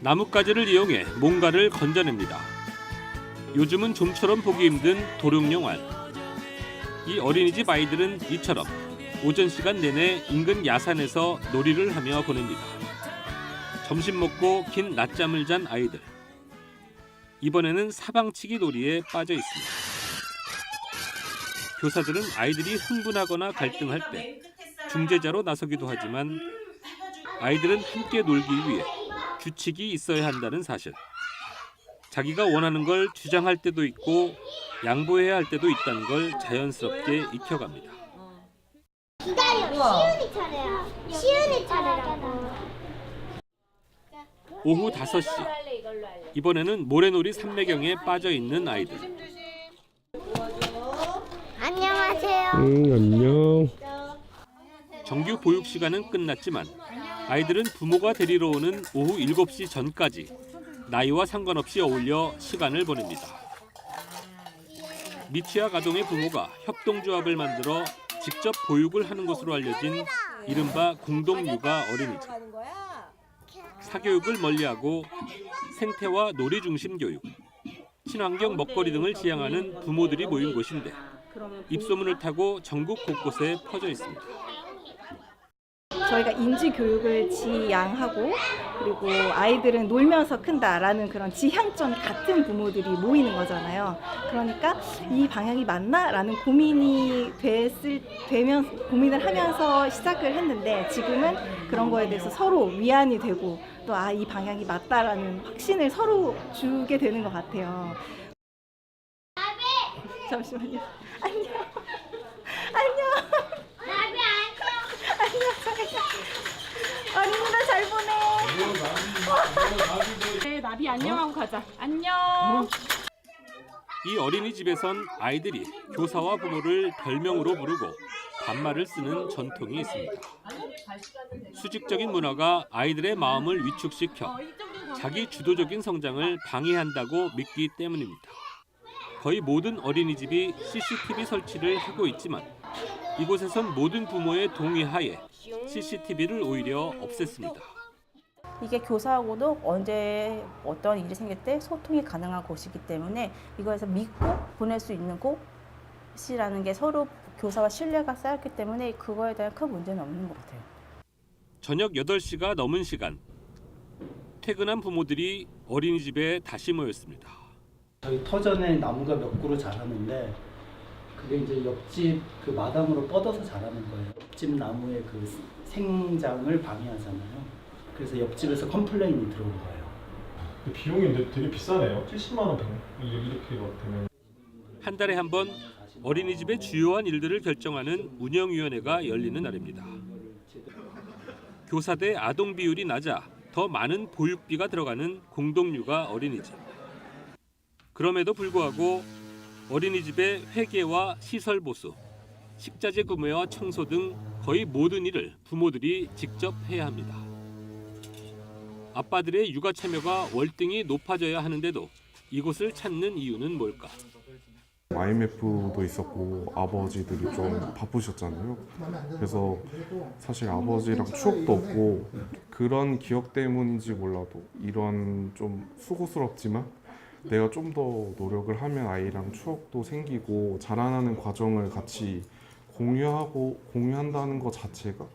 나뭇가지를 이용해 뭔가를 건져냅니다. 요즘은 좀처럼 보기 힘든 도룡뇽 알. 이 어린이집 아이들은 이처럼 오전 시간 내내 인근 야산에서 놀이를 하며 보냅니다. 점심 먹고 긴 낮잠을 잔 아이들. 이번에는 사방치기 놀이에 빠져 있습니다. 교사들은 아이들이 흥분하거나 갈등할 때 중재자로 나서기도 하지만 아이들은 함께 놀기 위해 규칙이 있어야 한다는 사실. 자기가 원하는 걸 주장할 때도 있고 양보해야 할 때도 있다는 걸 자연스럽게 익혀갑니다. 기다려. 시은이 차례야. 시은이 차례라고. 오후 5시. 이번에는 모래놀이 삼매경에 빠져 있는 아이들. 안녕하세요. 안녕. 정규 보육 시간은 끝났지만 아이들은 부모가 데리러 오는 오후 7시 전까지 나이와 상관없이 어울려 시간을 보냅니다. 미취학 아동의 부모가 협동조합을 만들어 직접 보육을 하는 것으로 알려진 이른바 공동육아 어린이집. 사교육을 멀리하고 생태와 놀이 중심 교육, 친환경 먹거리 등을 지향하는 부모들이 모인 곳인데 입소문을 타고 전국 곳곳에 퍼져 있습니다. 저희가 인지 교육을 지향하고 그리고 아이들은 놀면서 큰다라는 그런 지향점 같은 부모들이 모이는 거잖아요. 그러니까 이 방향이 맞나라는 고민을 하면서 시작을 했는데 지금은 그런 거에 대해서 서로 위안이 되고 또 이 방향이 맞다라는 확신을 서로 주게 되는 것 같아요. 잠시만요. 안녕. 어린이날 잘 보내. 네, 나비 안녕하고 가자. 안녕. 이 어린이집에선 아이들이 교사와 부모를 별명으로 부르고 반말을 쓰는 전통이 있습니다. 수직적인 문화가 아이들의 마음을 위축시켜 자기 주도적인 성장을 방해한다고 믿기 때문입니다. 거의 모든 어린이집이 CCTV 설치를 하고 있지만 이곳에선 모든 부모의 동의하에 CCTV를 오히려 없앴습니다. 이게 교사하고도 언제 어떤 일이 생길 때 소통이 가능한 곳이기 때문에 이거에서 믿고 보낼 수 있는 곳이라는 게 서로 교사와 신뢰가 쌓였기 때문에 그거에 대한 큰 문제는 없는 것 같아요. 저녁 8시가 넘은 시간. 퇴근한 부모들이 어린이집에 다시 모였습니다. 저희 터전에 나무가 몇 그루 자라는데 그게 이제 옆집 그 마당으로 뻗어서 자라는 거예요. 옆집 나무의 그 생장을 방해하잖아요. 그래서 옆집에서 컴플레인이 들어온 거예요. 비용이 되게 비싸네요. 70만 원 이렇게 되면. 한 달에 한 번 어린이집의 주요한 일들을 결정하는 운영위원회가 열리는 날입니다. 교사 대 아동 비율이 낮아 더 많은 보육비가 들어가는 공동육아 어린이집. 그럼에도 불구하고 어린이집의 회계와 시설 보수, 식자재 구매와 청소 등 거의 모든 일을 부모들이 직접 해야 합니다. 아빠들의 육아 참여가 월등히 높아져야 하는데도 이곳을 찾는 이유는 뭘까? IMF도 있었고 아버지들이 좀 바쁘셨잖아요. 그래서 사실 아버지랑 추억도 없고 그런 기억 때문인지 몰라도 이런 좀 수고스럽지만 내가 좀 더 노력을 하면 아이랑 추억도 생기고 자라나는 과정을 같이 공유한다는 것 자체가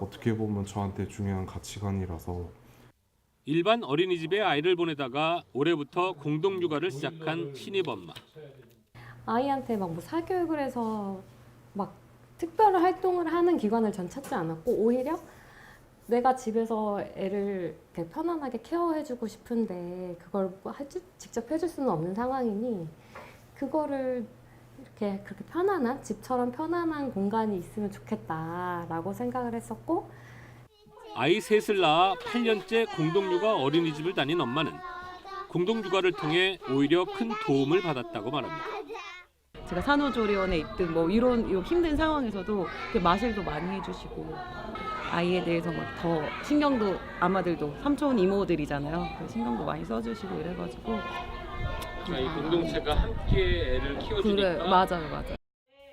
어떻게 보면 저한테 중요한 가치관이라서. 일반 어린이집에 아이를 보내다가 올해부터 공동육아를 시작한 신입 엄마. 아이한테 막 뭐 사교육을 해서 막 특별한 활동을 하는 기관을 전 찾지 않았고 오히려 내가 집에서 애를 이렇게 편안하게 케어해주고 싶은데 그걸 직접 해줄 수는 없는 상황이니 그거를 이렇게 그렇게 편안한 집처럼 편안한 공간이 있으면 좋겠다라고 생각을 했었고 아이 셋을 낳아 8년째 공동육아 어린이집을 다닌 엄마는 공동육아를 통해 오히려 큰 도움을 받았다고 말합니다. 제가 산후조리원에 있든 뭐 이런 힘든 상황에서도 마실도 많이 해주시고 아이에 대해서 막 더 신경도 아마들도 삼촌 이모들이잖아요. 신경도 많이 써주시고 이래가지고 이 공동체가 함께 애를 키워주니까. 그래, 맞아요.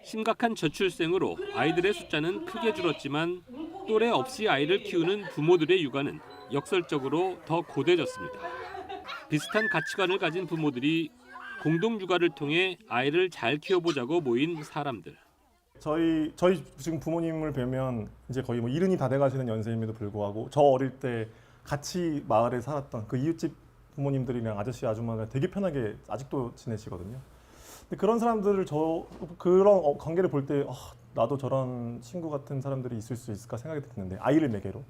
심각한 저출생으로 아이들의 숫자는 크게 줄었지만 또래 없이 아이를 키우는 부모들의 육아는 역설적으로 더 고대졌습니다. 비슷한 가치관을 가진 부모들이 공동 육아를 통해 아이를 잘 키워보자고 모인 사람들. 저희 지금 부모님을 뵈면 이제 거의 뭐 70이 다 돼가시는 연세임에도 불구하고 저 어릴 때 같이 마을에 살았던 그 이웃집 부모님들이랑 아저씨 아줌마가 되게 편하게 아직도 지내시거든요. 근데 그런 사람들을 그런 관계를 볼 때 나도 저런 친구 같은 사람들이 있을 수 있을까 생각이 드는데 아이를 매개로.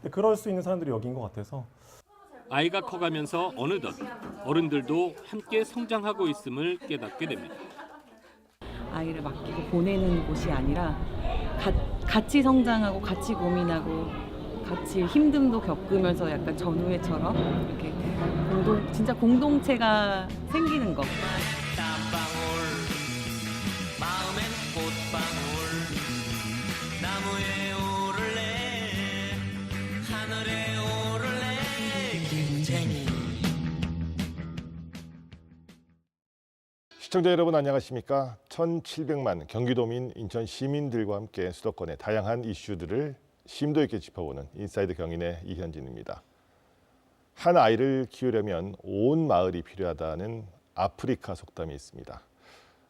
근데 그럴 수 있는 사람들이 여기인 것 같아서. 아이가 커가면서 어느덧 어른들도 함께 성장하고 있음을 깨닫게 됩니다. 아이를 맡기고 보내는 곳이 아니라 같이 성장하고 같이 고민하고 같이 힘듦도 겪으면서 약간 전우회처럼 이렇게 진짜 공동체가 생기는 거. 시청자 여러분 안녕하십니까? 1,700만 경기도민, 인천 시민들과 함께 수도권의 다양한 이슈들을 심도 있게 짚어보는 인사이드 경인의 이현진입니다. 한 아이를 키우려면 온 마을이 필요하다는 아프리카 속담이 있습니다.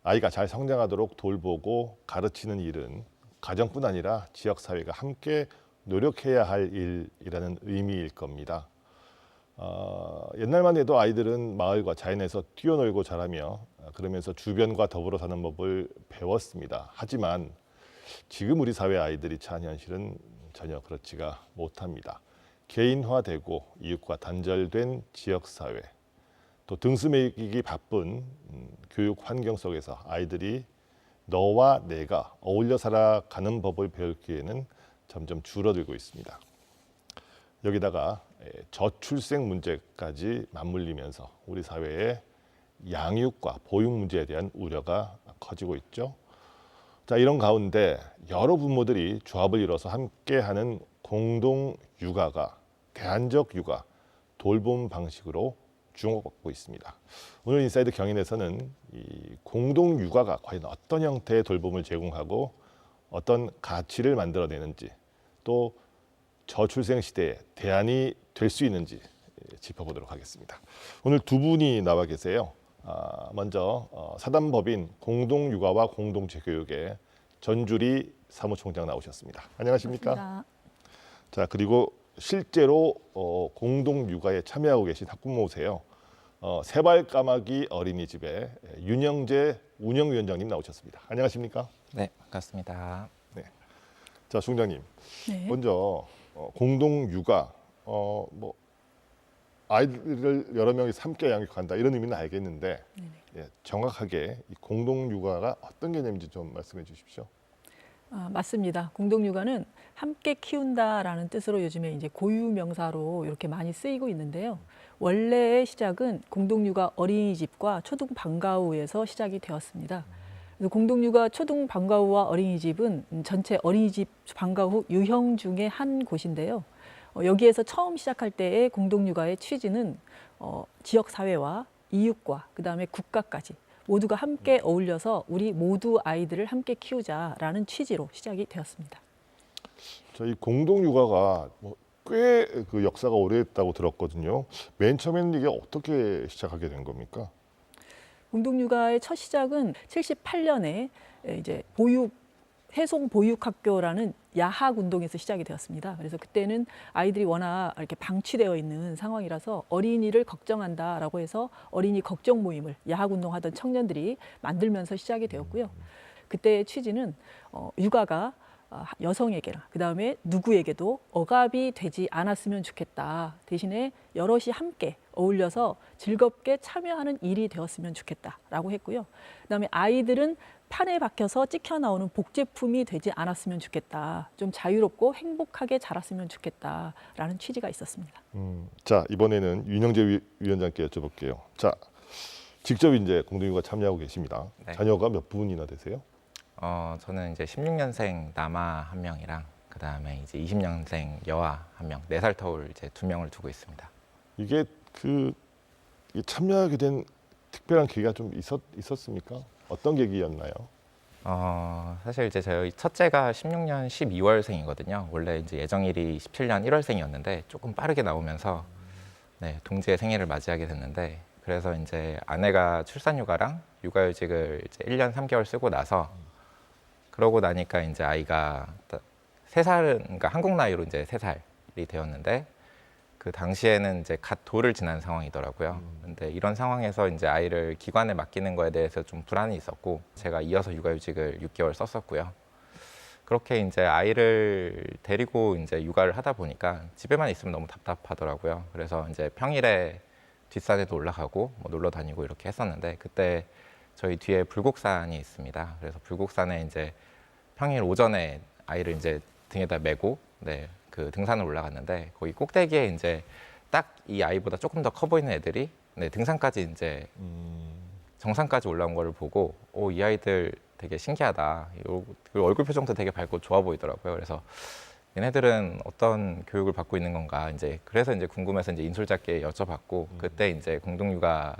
아이가 잘 성장하도록 돌보고 가르치는 일은 가정뿐 아니라 지역사회가 함께 노력해야 할 일이라는 의미일 겁니다. 옛날만 해도 아이들은 마을과 자연에서 뛰어놀고 자라며 그러면서 주변과 더불어 사는 법을 배웠습니다. 하지만 지금 우리 사회 아이들이 처한 현실은 전혀 그렇지가 못합니다. 개인화되고 이웃과 단절된 지역사회, 또 등수 매기기 바쁜 교육 환경 속에서 아이들이 너와 내가 어울려 살아가는 법을 배울 기회는 점점 줄어들고 있습니다. 여기다가 저출생 문제까지 맞물리면서 우리 사회의 양육과 보육 문제에 대한 우려가 커지고 있죠. 자, 이런 가운데 여러 부모들이 조합을 이뤄서 함께하는 공동 육아가 대안적 육아, 돌봄 방식으로 주목받고 있습니다. 오늘 인사이드 경인에서는 이 공동 육아가 과연 어떤 형태의 돌봄을 제공하고 어떤 가치를 만들어내는지, 또 저출생 시대에 대안이 될 수 있는지 짚어보도록 하겠습니다. 오늘 두 분이 나와 계세요. 먼저 사단법인 공동육아와 공동체교육의 전주리 사무총장 나오셨습니다. 안녕하십니까? 반갑습니다. 자, 그리고 실제로 공동육아에 참여하고 계신 학부모세요. 세발까마귀 어린이집의 윤영재 운영위원장님 나오셨습니다. 안녕하십니까? 네, 반갑습니다. 네. 자, 총장님. 네. 먼저 공동육아, 아이들을 여러 명이 함께 양육한다 이런 의미는 알겠는데 예, 정확하게 이 공동육아가 어떤 개념인지 좀 말씀해 주십시오. 맞습니다. 공동육아는 함께 키운다라는 뜻으로 요즘에 이제 고유명사로 이렇게 많이 쓰이고 있는데요. 원래의 시작은 공동육아 어린이집과 초등방과후에서 시작이 되었습니다. 그래서 공동육아 초등방과후와 어린이집은 전체 어린이집 방과후 유형 중에 한 곳인데요. 여기에서 처음 시작할 때의 공동육아의 취지는 지역사회와 이웃과 그다음에 국가까지 모두가 함께 어울려서 우리 모두 아이들을 함께 키우자라는 취지로 시작이 되었습니다. 저희 공동육아가 꽤 그 역사가 오래됐다고 들었거든요. 맨 처음에는 이게 어떻게 시작하게 된 겁니까? 공동육아의 첫 시작은 78년에 이제 해송 보육학교라는 야학 운동에서 시작이 되었습니다. 그래서 그때는 아이들이 워낙 이렇게 방치되어 있는 상황이라서 어린이를 걱정한다라고 해서 어린이 걱정 모임을 야학 운동하던 청년들이 만들면서 시작이 되었고요. 그때의 취지는 육아가 여성에게나 그다음에 누구에게도 억압이 되지 않았으면 좋겠다. 대신에 여럿이 함께 어울려서 즐겁게 참여하는 일이 되었으면 좋겠다라고 했고요. 그다음에 아이들은 판에 박혀서 찍혀 나오는 복제품이 되지 않았으면 좋겠다. 좀 자유롭고 행복하게 자랐으면 좋겠다라는 취지가 있었습니다. 자, 이번에는 윤영재 위원장께 여쭤볼게요. 자, 직접 이제 공동육아 참여하고 계십니다. 네. 자녀가 몇 분이나 되세요? 저는 이제 16년생 남아 1명이랑 그다음에 이제 20년생 여아 1명, 4살 터울 이제 2명을 두고 있습니다. 이게 참여하게 된 특별한 계기가 좀 있었습니까? 어떤 계기였나요? 사실 이제 저희 첫째가 16년 12월생이거든요. 원래 이제 예정일이 17년 1월생이었는데 조금 빠르게 나오면서 네, 동지의 생일을 맞이하게 됐는데, 그래서 이제 아내가 출산휴가랑 육아휴직을 이제 1년 3개월 쓰고 나서, 그러고 나니까 이제 아이가 3살은, 그러니까 한국 나이로 이제 3살이 되었는데, 그 당시에는 이제 갓 돌을 지난 상황이더라고요. 근데 이런 상황에서 이제 아이를 기관에 맡기는 거에 대해서 좀 불안이 있었고, 제가 이어서 육아휴직을 6개월 썼었고요. 그렇게 이제 아이를 데리고 이제 육아를 하다 보니까 집에만 있으면 너무 답답하더라고요. 그래서 이제 평일에 뒷산에도 올라가고 뭐 놀러 다니고 이렇게 했었는데, 그때 저희 뒤에 불곡산이 있습니다. 그래서 불곡산에 이제 평일 오전에 아이를 이제 등에다 메고 네, 그 등산을 올라갔는데, 거기 꼭대기에 이제 딱 이 아이보다 조금 더 커 보이는 애들이 네, 등산까지 이제 정상까지 올라온 거를 보고, 이 아이들 되게 신기하다. 그리고 얼굴 표정도 되게 밝고 좋아 보이더라고요. 그래서 얘네들은 어떤 교육을 받고 있는 건가, 이제 그래서 이제 궁금해서 이제 인솔잡게 여쭤봤고, 그때 이제 공동육아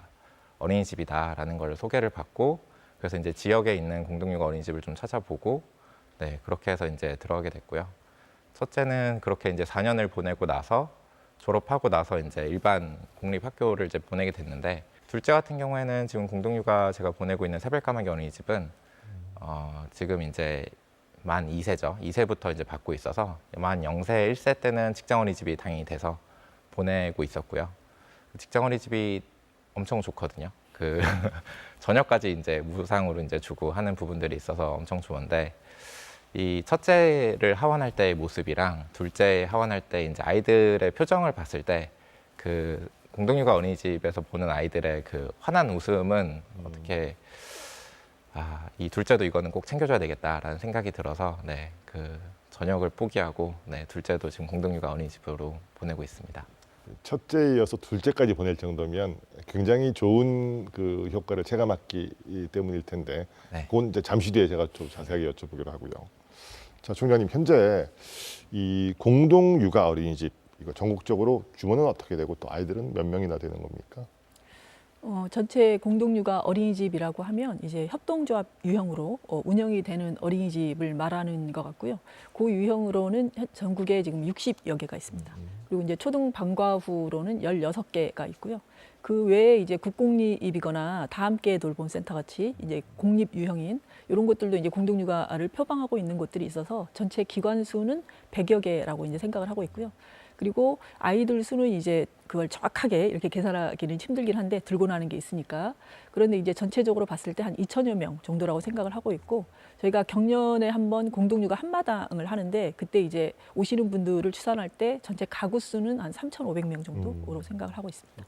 어린이집이다라는 걸 소개를 받고, 그래서 이제 지역에 있는 공동육아 어린이집을 좀 찾아보고, 네, 그렇게 해서 이제 들어가게 됐고요. 첫째는 그렇게 이제 4년을 보내고 나서 졸업하고 나서 이제 일반 공립학교를 이제 보내게 됐는데, 둘째 같은 경우에는 지금 공동육아 제가 보내고 있는 새별까마귀 어린이집은 지금 이제 만 2세죠. 2세부터 이제 받고 있어서 만 0세, 1세 때는 직장 어린이집이 당연히 돼서 보내고 있었고요. 직장 어린이집이 엄청 좋거든요. 그 저녁까지 이제 무상으로 이제 주고 하는 부분들이 있어서 엄청 좋은데, 이 첫째를 하원할 때의 모습이랑 둘째 하원할 때 이제 아이들의 표정을 봤을 때 그 공동육아 어린이집에서 보는 아이들의 그 환한 웃음은 어떻게 이 둘째도 이거는 꼭 챙겨줘야 되겠다라는 생각이 들어서 네, 그 저녁을 포기하고 네, 둘째도 지금 공동육아 어린이집으로 보내고 있습니다. 첫째에 이어서 둘째까지 보낼 정도면 굉장히 좋은 그 효과를 체감했기 때문일 텐데, 네. 그건 이제 잠시 뒤에 제가 좀 자세하게 여쭤보기로 하고요. 자, 총장님, 현재 이 공동육아 어린이집 이거 전국적으로 규모는 어떻게 되고 또 아이들은 몇 명이나 되는 겁니까? 전체 공동육아 어린이집이라고 하면 이제 협동조합 유형으로 운영이 되는 어린이집을 말하는 것 같고요. 그 유형으로는 전국에 지금 60여 개가 있습니다. 그리고 이제 초등 방과후로는 16개가 있고요. 그 외에 이제 국공립이거나 다 함께 돌봄 센터 같이 이제 공립 유형인 이런 것들도 이제 공동육아를 표방하고 있는 곳들이 있어서 전체 기관 수는 100여 개라고 이제 생각을 하고 있고요. 그리고 아이들 수는 이제 그걸 정확하게 이렇게 계산하기는 힘들긴 한데 들고 나는 게 있으니까. 그런데 이제 전체적으로 봤을 때 한 2천여 명 정도라고 생각을 하고 있고, 저희가 경년에 한번 공동육아 한마당을 하는데 그때 이제 오시는 분들을 추산할 때 전체 가구 수는 한 3,500명 정도로 생각을 하고 있습니다.